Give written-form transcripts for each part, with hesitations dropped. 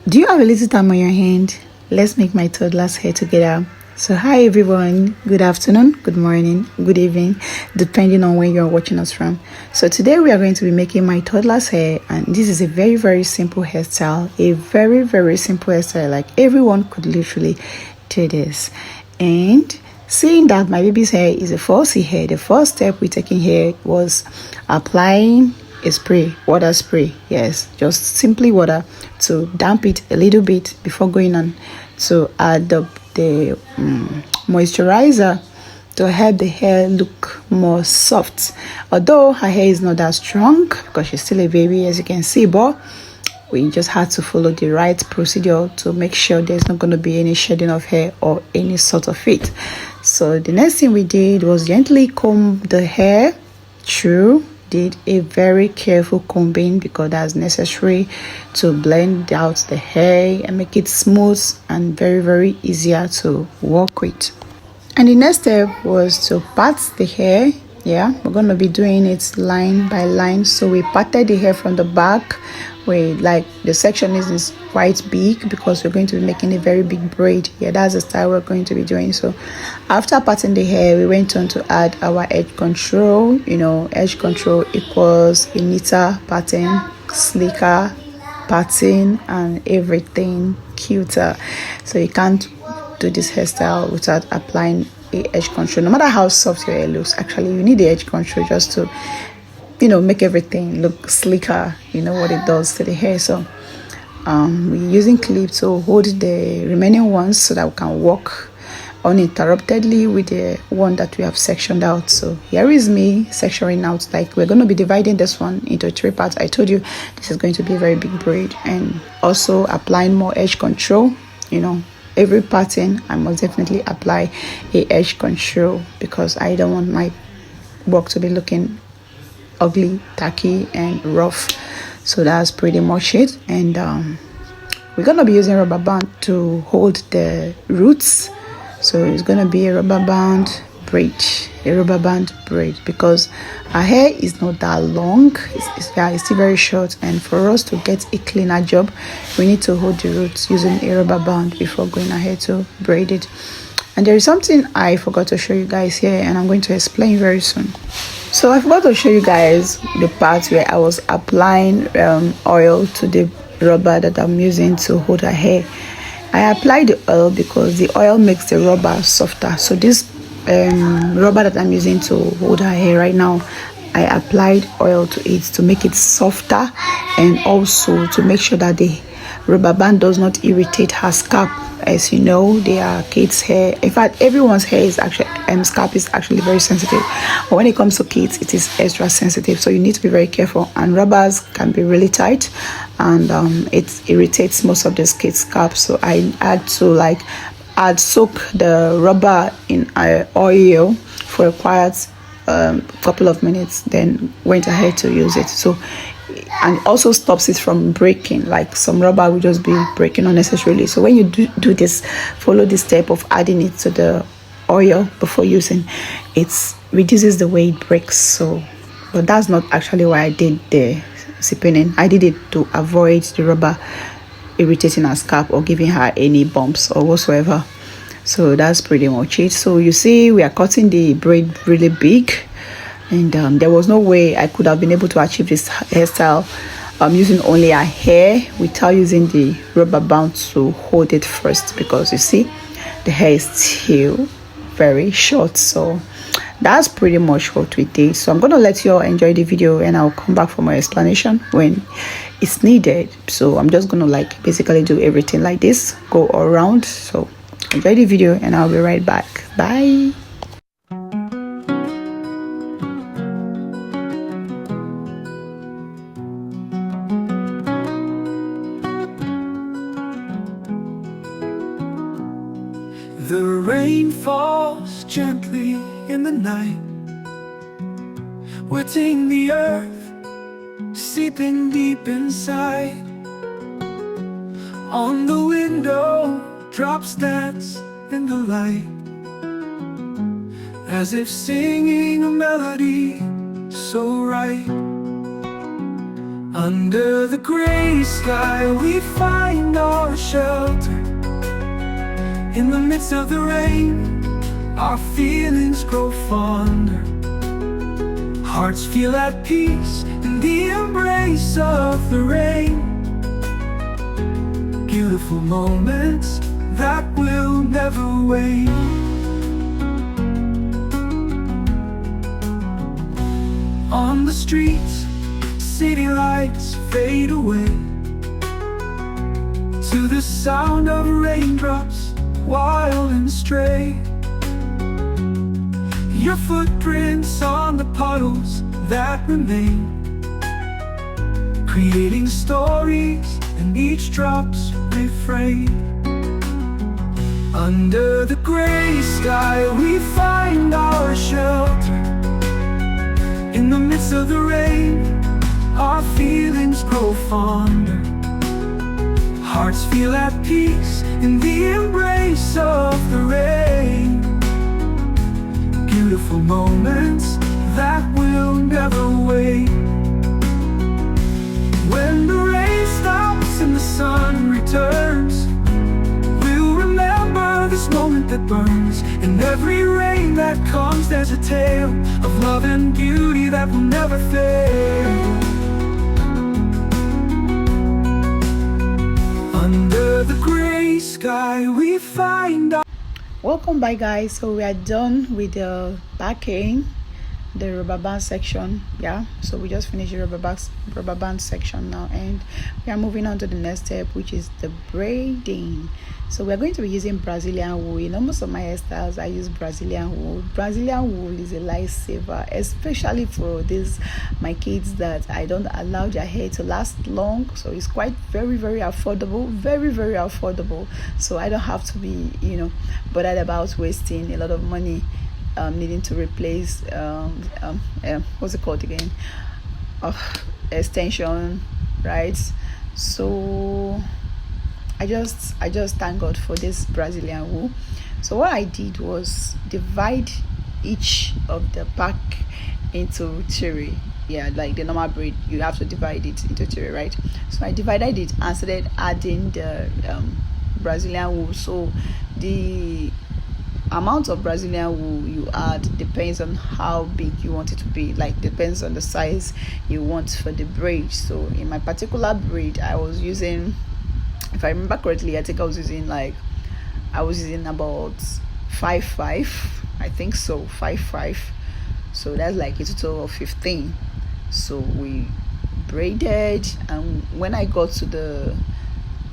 Do you have a little time on your hand? Let's make my toddler's hair together. So hi everyone, good afternoon, good morning, good evening, depending on where you're watching us from. So today we are going to be making my toddler's hair, and this is a very simple hairstyle, a very simple hairstyle. Like everyone could literally do this. And seeing that my baby's hair is a falsy hair, the first step we taking here was applying a spray, water spray. Yes, just simply water to damp it a little bit before going on to add the moisturizer to help the hair look more soft. Although her hair is not that strong because she's still a baby, as you can see, but we just had to follow the right procedure to make sure there's not going to be any shedding of hair or any sort of it. So the next thing we did was gently comb the hair through. Did a very careful combing because that's necessary to blend out the hair and make it smooth and very easier to work with. And the next step was to part the hair. Yeah, we're going to be doing it line by line. So we parted the hair from the back where like the section is quite big because we're going to be making a very big braid. Yeah, that's the style we're going to be doing. So after parting the hair, we went on to add our edge control. You know, edge control equals a neater pattern, slicker pattern, and everything cuter. So you can't do this hairstyle without applying a edge control. No matter how soft your hair looks, actually you need the edge control just to, you know, make everything look slicker. You know what it does to the hair. So we're using clip to hold the remaining ones so that we can work uninterruptedly with the one that we have sectioned out. So here is me sectioning out. Like we're going to be dividing this one into 3 parts. I told you this is going to be a very big braid, and also applying more edge control. You know, every pattern I must definitely apply a edge control because I don't want my work to be looking ugly, tacky, and rough. So that's pretty much it. And we're gonna be using rubber band to hold the roots. So it's gonna be a rubber band braid, because our hair is not that long. It's still very short, and for us to get a cleaner job, we need to hold the roots using a rubber band before going ahead to braid it. And there is something I forgot to show you guys here, and I'm going to explain very soon. So I forgot to show you guys the part where I was applying oil to the rubber that I'm using to hold her hair. I applied the oil because the oil makes the rubber softer. So this rubber that I'm using to hold her hair right now, I applied oil to it to make it softer, and also to make sure that the rubber band does not irritate her scalp. As you know, they are kids' hair. In fact, everyone's hair is actually scalp is actually very sensitive, but when it comes to kids, it is extra sensitive. So you need to be very careful. And rubbers can be really tight, and it irritates most of the kids' scalp. So I had to I'd soak the rubber in oil for a quiet couple of minutes, then went ahead to use it. So, and also stops it from breaking. Like some rubber will just be breaking unnecessarily. So when you do this, follow this step of adding it to the oil before using, it reduces the way it breaks. So, but that's not actually why I did the spinning. I did it to avoid the rubber irritating her scalp or giving her any bumps or whatsoever. So that's pretty much it. So you see, we are cutting the braid really big, and there was no way I could have been able to achieve this hairstyle using only a hair without using the rubber band to hold it first, because you see the hair is still very short. So that's pretty much what we did. So I'm gonna let you all enjoy the video, and I'll come back for my explanation when it's needed. So I'm just gonna basically do everything like this, go around. So enjoy the video, and I'll be right back. Bye. The rain falls gently in the night, wetting the earth, seeping deep inside. On the window, drops dance in the light, as if singing a melody so right. Under the gray sky we find our our shelter. In the midst of the rain, our feelings grow fonder. Hearts feel at peace in the embrace of the rain. Beautiful moments that will never wane. On the streets, city lights fade away to the sound of raindrops, wild and stray. Your footprints on the puddles that remain, creating stories in each drop's refrain. Under the gray sky we find our shelter. In the midst of the rain, our feelings grow fonder. Hearts feel at peace in the embrace of the rain. Beautiful moments that will never wane. When the rain stops and the sun returns, we'll remember this moment that burns. In every rain that comes, there's a tale of love and beauty that will never fail. Under the gray sky we find our... Welcome back, guys. So we are done with the backing, the rubber band section. Yeah, so we just finished the rubber band section now, and we are moving on to the next step, which is the braiding. So we're going to be using Brazilian wool. You know, most of my hairstyles I use Brazilian wool. Brazilian wool is a lifesaver, especially for these my kids that I don't allow their hair to last long. So it's quite very affordable, very affordable. So I don't have to be, you know, bothered about wasting a lot of money needing to replace what's it called again, extension, right? So I just thank God for this Brazilian wool. So what I did was divide each of the pack into three. Yeah, like the normal braid, you have to divide it into three, right? So I divided it and started adding the Brazilian wool. So the amount of Brazilian wool you add depends on how big you want it to be, like depends on the size you want for the braid. So in my particular braid, I was using, if I remember correctly, I think I was using about 5'5", I think so, 5'5". So that's like a total of 15. So we braided, and when I got to the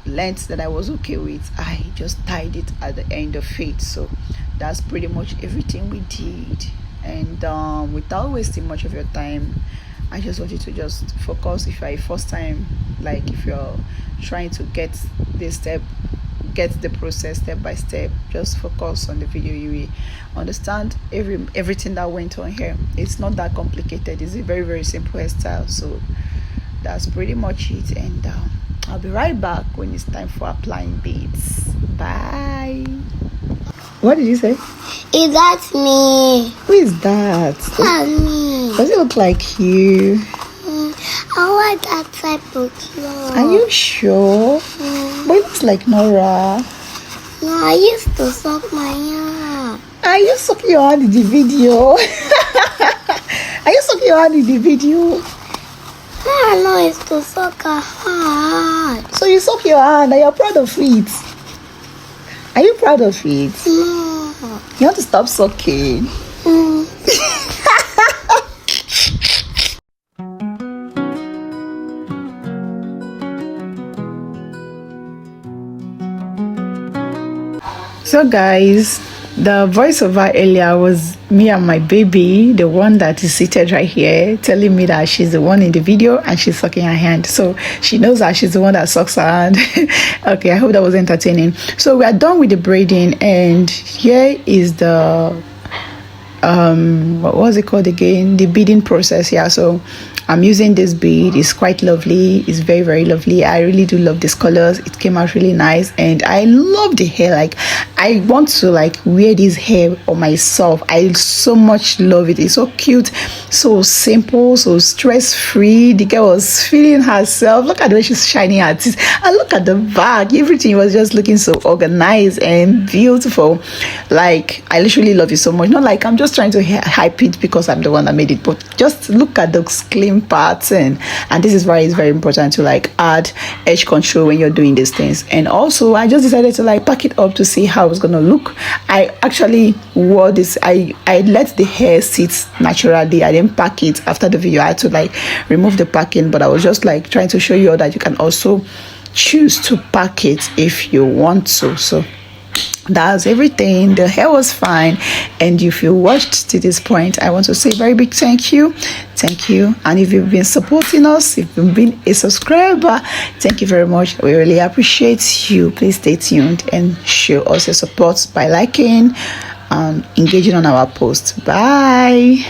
length that I was okay with, I just tied it at the end of it. So that's pretty much everything we did. And without wasting much of your time, I just want you to just focus. If you're a first time, like if you're trying to get the process step by step, just focus on the video. You will understand everything that went on here. It's not that complicated. It's a very simple hairstyle. So that's pretty much it, and I'll be right back when it's time for applying beads. Bye. What did you say? Is that me? Who is that? That's me. Does it look like you? I want that type of clothes. Are you sure? But it looks like Nora. No, I used to suck my hand. Are you sucking your hand in the video? Are you sucking your hand in the video? I know it's to suck a hand. So you suck your hand and you're proud of it. Are you proud of it? No. You want to stop sucking? So guys, the voiceover earlier was me and my baby, the one that is seated right here, telling me that she's the one in the video and she's sucking her hand. So she knows that she's the one that sucks her hand. Okay, I hope that was entertaining. So we are done with the braiding, and here is the what was it called again, the beading process. Yeah, so I'm using this bead. It's quite lovely. It's very, very lovely. I really do love these colors. It came out really nice, and I love the hair. Like, I want to like wear this hair on myself. I so much love it. It's so cute, so simple, so stress-free. The girl was feeling herself. Look at the way she's shining her teeth, and look at the back. Everything was just looking so organized and beautiful. Like, I literally love it so much. Not like I'm just trying to hype it because I'm the one that made it, but just look at those clean pattern. And this is why it's very important to like add edge control when you're doing these things. And also, I just decided to like pack it up to see how it's gonna look. I actually wore this, I let the hair sit naturally. I didn't pack it. After the video, I had to like remove the packing, but I was just like trying to show you all that you can also choose to pack it if you want to. So that's everything. The hair was fine, and if you watched to this point, I want to say a very big thank you. And if you've been supporting us, if you've been a subscriber, thank you very much. We really appreciate you. Please stay tuned and show us your support by liking, engaging on our post. Bye.